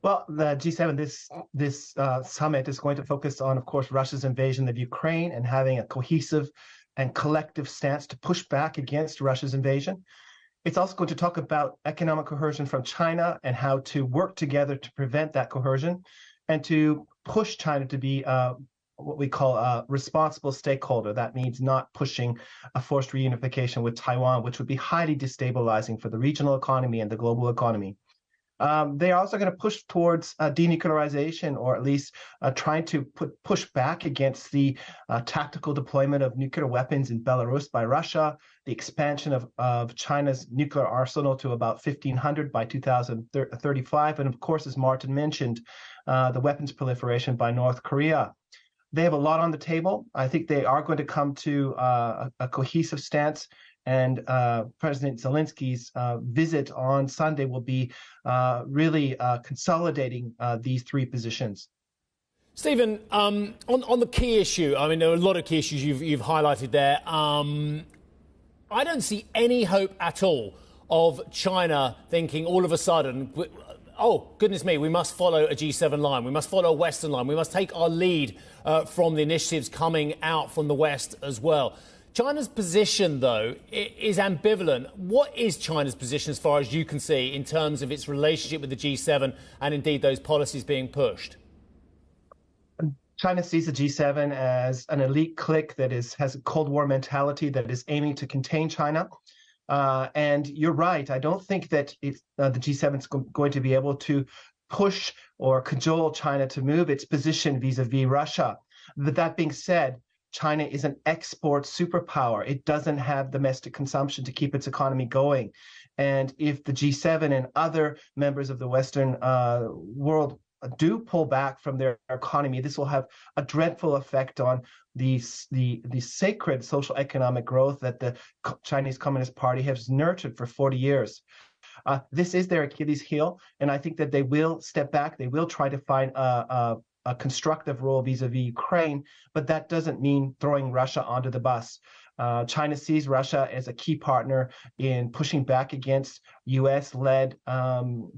Well, the G7, this summit is going to focus on, of course, Russia's invasion of Ukraine and having a cohesive and collective stance to push back against Russia's invasion. It's also going to talk about economic coercion from China and how to work together to prevent that coercion and to push China to be what we call a responsible stakeholder. That means not pushing a forced reunification with Taiwan, which would be highly destabilizing for the regional economy and the global economy. They are also going to push towards denuclearization, or at least trying to push back against the tactical deployment of nuclear weapons in Belarus by Russia, the expansion of China's nuclear arsenal to about 1,500 by 2035, and of course, as Martin mentioned, the weapons proliferation by North Korea. They have a lot on the table. I think they are going to come to a cohesive stance. And President Zelensky's visit on Sunday will be really consolidating these three positions. Stephen, on the key issue, I mean, there are a lot of key issues you've highlighted there. I don't see any hope at all of China thinking all of a sudden, oh, goodness me, we must follow a G7 line. We must follow a Western line. We must take our lead from the initiatives coming out from the West as well. China's position, though, is ambivalent. What is China's position, as far as you can see, in terms of its relationship with the G7 and indeed those policies being pushed? China sees the G7 as an elite clique that has a Cold War mentality that is aiming to contain China. And you're right. I don't think that the G7 is going to be able to push or cajole China to move its position vis-a-vis Russia. But that being said, China is an export superpower. It doesn't have domestic consumption to keep its economy going. And if the G7 and other members of the Western world do pull back from their economy, this will have a dreadful effect on the sacred social economic growth that the Chinese Communist Party has nurtured for 40 years. This is their Achilles heel, and I think that they will step back. They will try to find a constructive role vis-a-vis Ukraine, but that doesn't mean throwing Russia onto the bus. China sees Russia as a key partner in pushing back against U.S.-led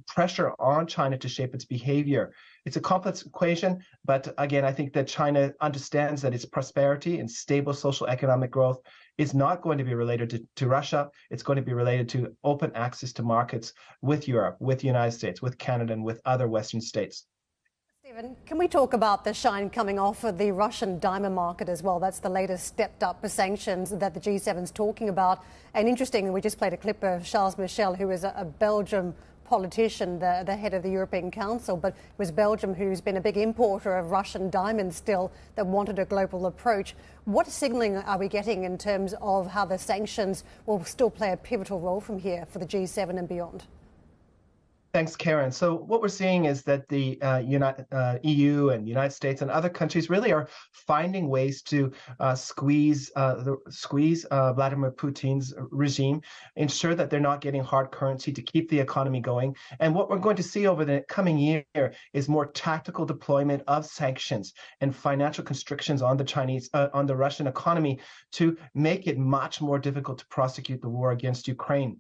pressure on China to shape its behavior. It's a complex equation, but again, I think that China understands that its prosperity and stable social economic growth is not going to be related to Russia. It's going to be related to open access to markets with Europe, with the United States, with Canada, and with other Western states. Stephen, can we talk about the shine coming off of the Russian diamond market as well? That's the latest stepped up sanctions that the G7 is talking about. And interestingly, we just played a clip of Charles Michel, who is a Belgian politician, the head of the European Council, but it was Belgium who's been a big importer of Russian diamonds still, that wanted a global approach. What signalling are we getting in terms of how the sanctions will still play a pivotal role from here for the G7 and beyond? Thanks, Karen. So what we're seeing is that the EU and United States and other countries really are finding ways to squeeze Vladimir Putin's regime, ensure that they're not getting hard currency to keep the economy going. And what we're going to see over the coming year is more tactical deployment of sanctions and financial constrictions on the Russian economy to make it much more difficult to prosecute the war against Ukraine.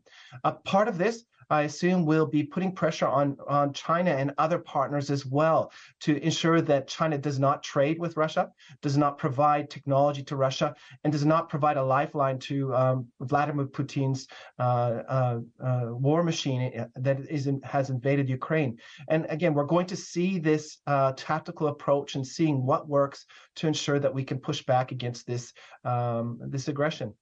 Part of this, I assume, will be putting pressure on China and other partners as well to ensure that China does not trade with Russia, does not provide technology to Russia, and does not provide a lifeline to Vladimir Putin's war machine that has invaded Ukraine. And again, we're going to see this tactical approach and seeing what works to ensure that we can push back against this aggression.